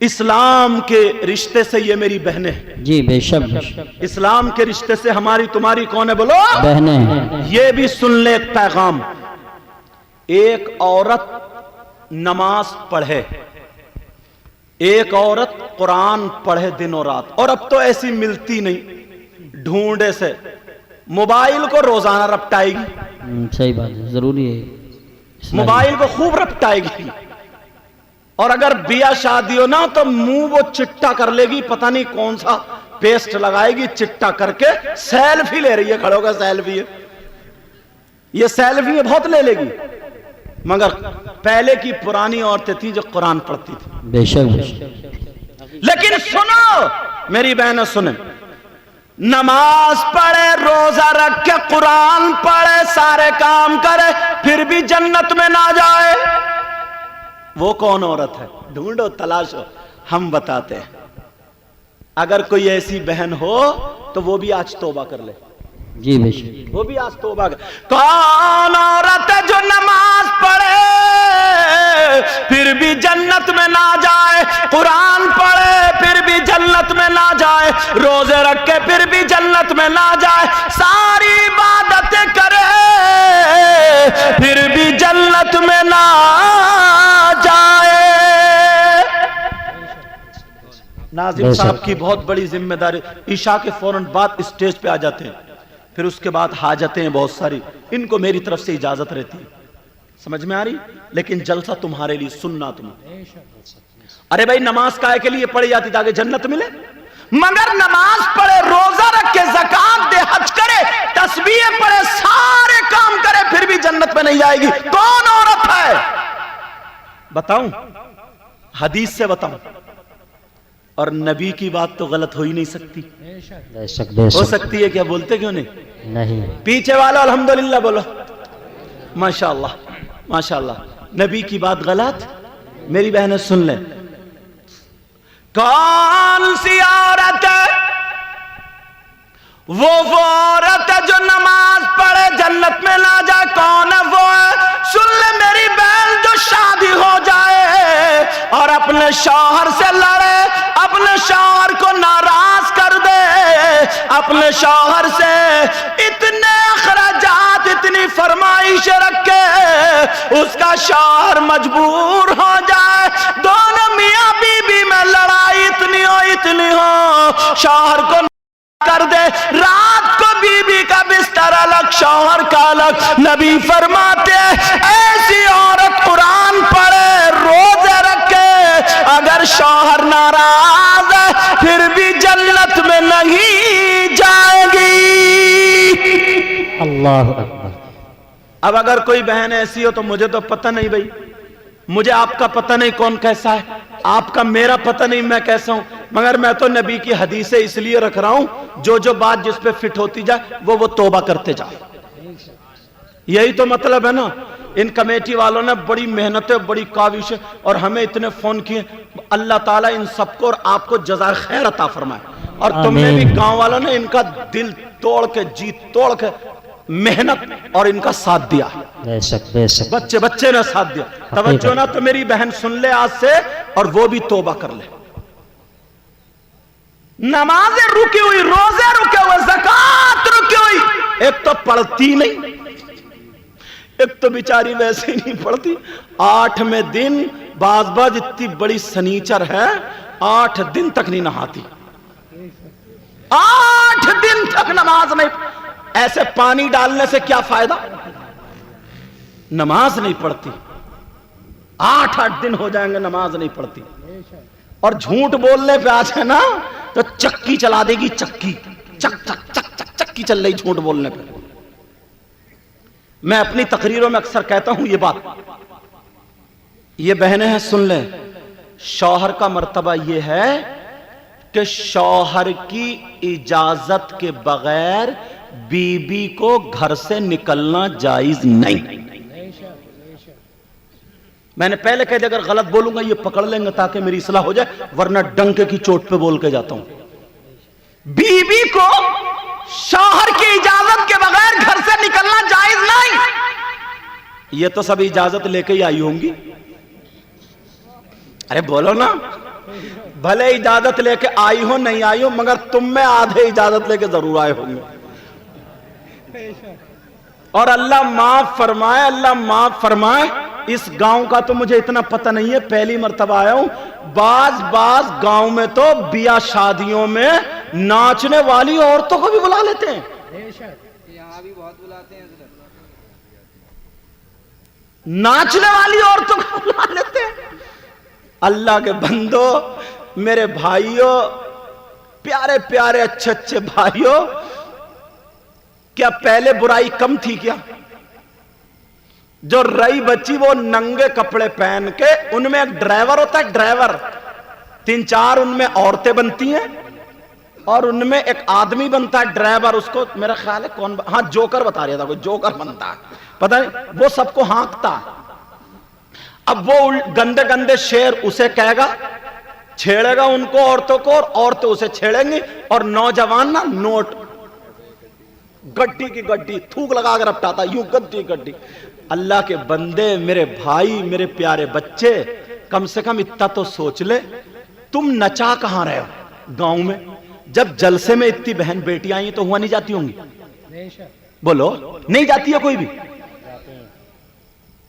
इस्लाम के रिश्ते से ये मेरी बहनें हैं। जी बेशक। इस्लाम के रिश्ते से हमारी तुम्हारी कौन है बोलो? बहनें हैं। ये भी सुन ले एक पैगाम। एक औरत नमाज पढ़े, एक औरत कुरान पढ़े दिन और रात, और अब तो ऐसी मिलती नहीं, ढूंढे से मोबाइल को रोजाना रपटाएगी। सही बात है, जरूरी है। मोबाइल को खूब रपटाएगी, और अगर बिया शादी हो ना तो मुंह वो चिट्टा कर लेगी, पता नहीं कौन सा पेस्ट लगाएगी, चिट्टा करके सेल्फी ले रही है, खड़ो का सेल्फी है, ये सेल्फी है बहुत ले लेगी। मगर पहले की पुरानी औरतें थी जो कुरान पढ़ती थी। बेशक। लेकिन सुनो मेरी बहनें, सुने, नमाज पढ़े, रोजा रख के कुरान पढ़े, सारे काम करे, फिर भी जन्नत में ना जाए, वो कौन औरत है? ढूंढो, तलाशो, हम बताते हैं। अगर कोई ऐसी बहन हो तो वो भी आज तौबा कर ले। जी बेशक। वो भी आज तौबा कर। कौन औरत है जो नमाज पढ़े फिर भी जन्नत में ना जाए, कुरान पढ़े फिर भी जन्नत में ना जाए, रोजे रखे फिर भी जन्नत में ना जाए, सारी इबादतें करे फिर भी जन्नत में ना जाए। नाजिम साहब की बहुत बड़ी जिम्मेदारी, ईशा के फौरन बाद स्टेज पे आ जाते हैं, फिर उसके बाद हाजतें हैं बहुत सारी, इनको मेरी तरफ से इजाजत रहती है, समझ में आ रही? लेकिन जलसा तुम्हारे लिए, सुनना तुम्हें। अरे भाई नमाज काहे के लिए पढ़ी जाती? ताकि जन्नत मिले। मगर नमाज पढ़े, रोजा रखे, ज़कात दे, हज करे, तस्बीह पढ़े, सारे काम करे, फिर भी जन्नत में नहीं जाएगी, कौन औरत है? बताऊं? हदीस से बताऊं, और नबी की बात तो गलत हो ही नहीं सकती। हो सकती है क्या? बोलते क्यों नहीं? पीछे वाला अल्हम्दुलिल्लाह बोलो, माशाअल्लाह माशाअल्लाह। नबी की बात गलत? मेरी बहनें सुन ले, कौन सी औरत है? वो औरत है जो नमाज पढ़े जन्नत में ना जाए। कौन है वो? सुन ले मेरी बहन, जो शादी हो जाए और अपने शौहर से लड़े, अपने शौहर को नाराज कर दे, अपने शौहर से इतने अखराजात, इतनी फरमाइश रखे, उसका शौहर मजबूर हो जाए, दोनों मियां बीबी में लड़ाई इतनी हो, शौहर को कर दे, रात को बीबी का बिस्तर अलग, शौहर का अलग। नबी फरमाते ऐसी औरत कुरान पढ़े, रोजे रखे, अगर शौहर नाराज है फिर भी जन्नत में नहीं जाएगी। अल्लाह अकबर। अब अगर कोई बहन ऐसी हो तो मुझे तो पता नहीं भाई, मुझे आपका पता नहीं कौन कैसा है, आपका मेरा पता नहीं मैं कैसा हूं, मगर मैं तो नबी की हदीसें इसलिए रख रहा हूं, जो बात जिस पे फिट होती जाए वो तौबा करते जाए। यही तो मतलब है ना। इन कमेटी वालों ने बड़ी मेहनतें, बड़ी काविशें, और हमें इतने फोन किए। अल्लाह ताला इन सबको और आपको जज़ाए खैर अता फरमाए। और तुमने भी, गांव वालों ने इनका दिल तोड़ के, जी तोड़ के मेहनत और इनका साथ दिया। बेशक बेशक। बच्चे ने साथ दिया। तवज्जो ना, तो मेरी बहन सुन ले आज से, और वो भी तौबा कर ले। नमाजें रुकी हुई, रोजे रुके हुए, ज़कात रुकी हुई, एक तो पढ़ती नहीं, एक तो बेचारी वैसे ही नहीं पढ़ती। 8वें दिन बाज इतनी बड़ी सनीचर है, 8 दिन तक नहीं नहाती, 8 दिन तक नमाज नहीं। ऐसे पानी डालने से क्या फायदा? नमाज नहीं पढ़ती, 8 दिन हो जाएंगे नमाज नहीं पढ़ती। और झूठ बोलने पे आज है ना तो चक्की चला देगी, चक्की, चक चक चक चक चक्की चल रही झूठ बोलने पे। मैं अपनी तकरीरों में अक्सर कहता हूं ये बात, ये बहनें हैं सुन ले, शौहर का मर्तबा ये है कि शौहर की इजाजत के बगैर बीबी को घर से निकलना जायज नहीं। मैंने पहले कह दिया, अगर गलत बोलूंगा ये पकड़ लेंगे ताकि मेरी इस्लाह हो जाए, वरना डंके की चोट पे बोल के जाता हूं। बीबी को शौहर की इजाजत के बगैर घर से निकलना जायज नहीं। ये तो सब इजाजत लेके ही आई होंगी। अरे बोलो ना, भले इजाजत लेके आई हो नहीं आई हो, मगर तुम में आधे इजाजत लेके जरूर आए होंगे। और अल्लाह माफ फरमाए, अल्लाह माफ फरमाए। इस गांव का तो मुझे इतना पता नहीं है, पहली मर्तबा आया हूं। बाज गांव में तो बिया शादियों में नाचने वाली औरतों को भी बुला लेते हैं। यहाँ भी बहुत बुलाते हैं। नाचने वाली औरतों को बुला लेते हैं। अल्लाह के बंदो, मेरे भाइयों, प्यारे प्यारे अच्छे अच्छे भाइयों, क्या पहले बुराई कम थी क्या? जो रई बच्ची वो नंगे कपड़े पहन के, उनमें एक ड्राइवर होता है, ड्राइवर 3-4 उनमें औरतें बनती हैं और उनमें एक आदमी बनता है ड्राइवर। उसको मेरा ख्याल है कौन, हाँ जोकर बता रहा था, कोई जोकर बनता है, पता नहीं, वो सबको हाँकता है। अब वो गंदे गंदे शेर उसे कहेगा, छेड़ेगा उनको औरतों को, और औरतें उसे छेड़ेंगी, और नौजवान ना नोट गड्डी की गड्डी थूक लगा कर अपटाता, यूं गड्डी गड्डी। अल्लाह के बंदे, मेरे भाई, मेरे प्यारे बच्चे, कम से कम इतना तो सोच ले, तुम नचा कहां रहे हो गांव में? जब जलसे में इतनी बहन बेटियां आई तो हुआ नहीं जाती होंगी? बोलो, नहीं जाती है कोई भी?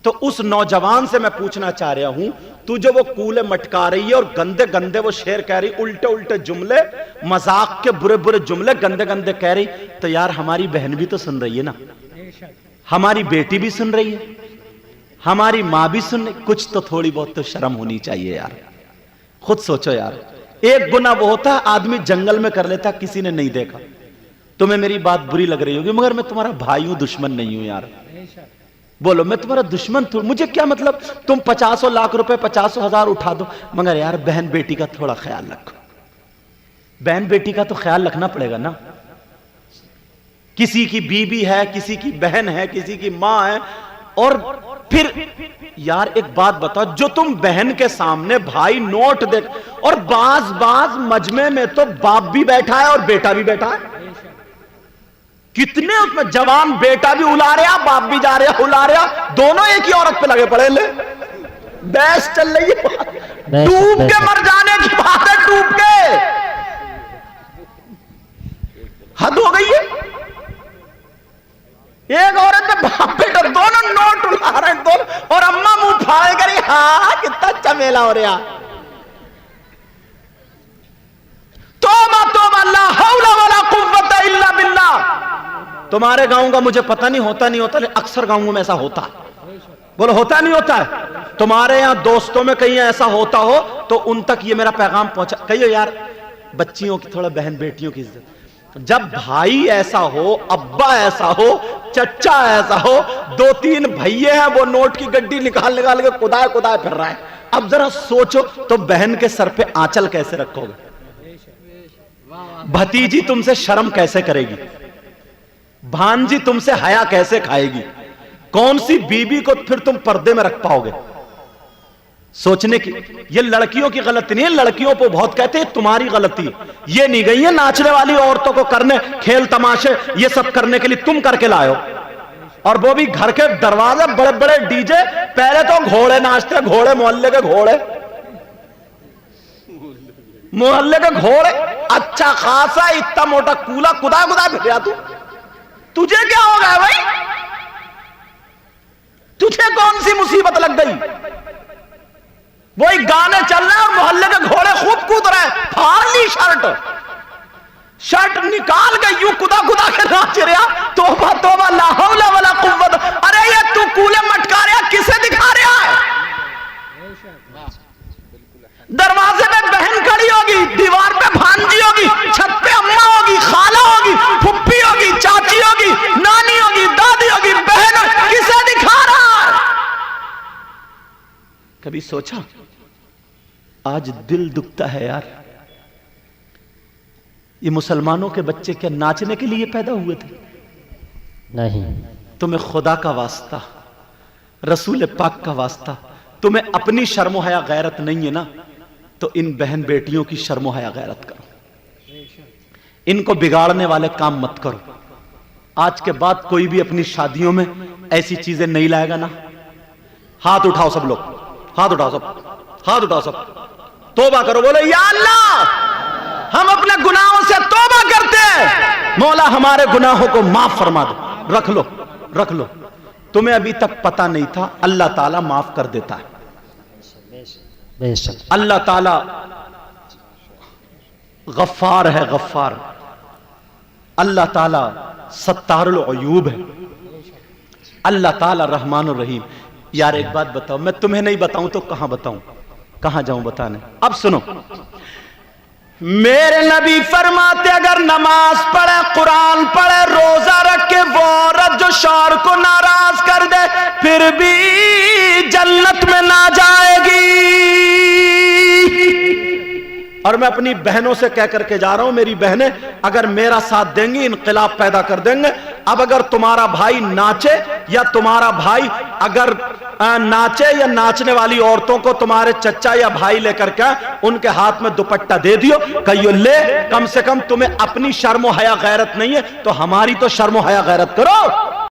तो उस नौजवान से मैं पूछना चाह रहा हूं, तू जो वो कूले मटका रही है और गंदे गंदे वो शेर कह रही, उल्टे उल्टे जुमले, मजाक के बुरे बुरे जुमले गंदे गंदे कह रही, तो यार हमारी बहन भी तो सुन रही है ना, हमारी बेटी भी सुन रही है, हमारी मां भी सुन रही। कुछ तो थोड़ी बहुत तो शर्म होनी चाहिए यार। खुद सोचो यार, एक गुना वो होता है आदमी जंगल में कर लेता, किसी ने नहीं देखा। तुम्हें मेरी बात बुरी लग रही होगी, मगर मैं तुम्हारा भाई हूं, दुश्मन नहीं हूं यार। बोलो, मैं तुम्हारा दुश्मन थू, मुझे क्या मतलब, तुम 50 लाख रुपए 50,000 उठा दो, मगर यार बहन बेटी का थोड़ा ख्याल रखो। बहन बेटी का तो ख्याल रखना पड़ेगा ना। किसी की बीबी है, किसी की बहन है, किसी की मां है। और फिर यार एक बात बताओ, जो तुम बहन के सामने भाई नोट दे, और बाज मजमे में तो बाप भी बैठा है और बेटा भी बैठा है। कितने उसमें जवान बेटा भी उला रहा, बाप भी जा रहा उला रहा, दोनों एक ही औरत पे लगे पड़े। ले बहस चल रही है, डूब के मर जाने की बात है, डूब के। हद हो गई है। एक औरत में बाप बेटा दोनों नोट उड़ा रहे दोनों, और अम्मा मुंह फाड़ करी, हाँ कितना चमेला हो रहा। तौबा तौबा, ला हौला वला कुव्वता इल्ला बिल्लाह। तुम्हारे गांव का मुझे पता नहीं, होता नहीं होता, लेकिन अक्सर गांवों में ऐसा होता है। बोलो, होता नहीं होता है? तुम्हारे यहां दोस्तों में कहीं ऐसा होता हो तो उन तक ये मेरा पैगाम पहुंचा, कहियो यार बच्चियों की थोड़ा, बहन बेटियों की इज्जत। जब भाई ऐसा हो, अब्बा ऐसा हो, चचा ऐसा हो, 2-3 भैये हैं, वो नोट की गड्डी निकाल निकाल के कुदाए कुदाए फिर रहा है। अब जरा सोचो तो बहन के सर पे आंचल कैसे रखोगे? भतीजी तुमसे शर्म कैसे करेगी? भांजी तुमसे हया कैसे खाएगी? कौन सी बीबी को फिर तुम पर्दे में रख पाओगे? सोचने की, ये लड़कियों की गलती नहीं है, लड़कियों को बहुत कहते हैं तुम्हारी गलती, ये नहीं गई है नाचने वाली औरतों को करने, खेल तमाशे ये सब करने के लिए तुम करके लाओ। और वो भी घर के दरवाजे बड़े बड़े डीजे, पहले तो घोड़े नाचते, घोड़े मोहल्ले के घोड़े, मोहल्ले के घोड़े, अच्छा खासा इतना मोटा कूला कुदा कुदा फिर तू, तुझे क्या हो गया भाई? तुझे कौन सी मुसीबत लग गई? वही गाने चल रहे हैं और मोहल्ले के घोड़े खूब कूद रहे हैं, फाड़ ली शर्ट निकाल के यूं कुदा कुदा के नाच रहा। तौबा तौबा, ला हौला वला कुव्वत। अरे ये तू कूले मटका रहा, किसे दिखा रहा है? दरवाजे में बहन खड़ी होगी, दीवार पे भांजी होगी, छत पे अम्मा होगी, खाला होगी, फुप्पी होगी, चाची होगी, नानी होगी, दादी होगी, बहन होगी, किसे दिखा रहा है? कभी सोचा? आज दिल दुखता है यार, ये मुसलमानों के बच्चे क्या नाचने के लिए पैदा हुए थे? नहीं। तुम्हें खुदा का वास्ता, रसूल पाक का वास्ता, तुम्हें अपनी शर्म हया गैरत नहीं है ना, तो इन बहन बेटियों की शर्म हया गैरत करो। इनको बिगाड़ने वाले काम मत करो। आज के बाद कोई भी अपनी शादियों में ऐसी चीजें नहीं लाएगा ना। हाथ उठाओ सब लोग, हाथ उठाओ सब, हाथ उठाओ सब। तौबा करो, बोलो या अल्लाह हम अपने गुनाहों से तौबा करते हैं, मौला हमारे गुनाहों को माफ फरमा दो। रख लो, रख लो, तुम्हें अभी तक पता नहीं था, अल्लाह ताला माफ कर देता है। बेशक अल्लाह ताला गफ्फार है, गफ्फार। अल्लाह ताला सत्तारुल अयूब है। अल्लाह ताला रहमानुर रहीम। यार एक बात बताओ, मैं तुम्हें नहीं बताऊं तो कहां बताऊं, कहां जाऊं बताने। अब सुनो, मेरे नबी फरमाते अगर नमाज पढ़े, कुरान पढ़े, रोजा रखे, वो औरत जो शौहर को नाराज कर दे फिर भी जन्नत में ना जाएगी। और मैं अपनी बहनों से कह करके जा रहा हूं, मेरी बहनें अगर मेरा साथ देंगी इनकलाब पैदा कर देंगे। अब अगर तुम्हारा भाई नाचे या तुम्हारा भाई अगर नाचे या नाचने वाली औरतों को तुम्हारे चचा या भाई लेकर के उनके हाथ में दुपट्टा दे दियो, कहियो ले, कम से कम तुम्हें अपनी शर्म हया गैरत नहीं है तो हमारी तो शर्म हया गैरत करो।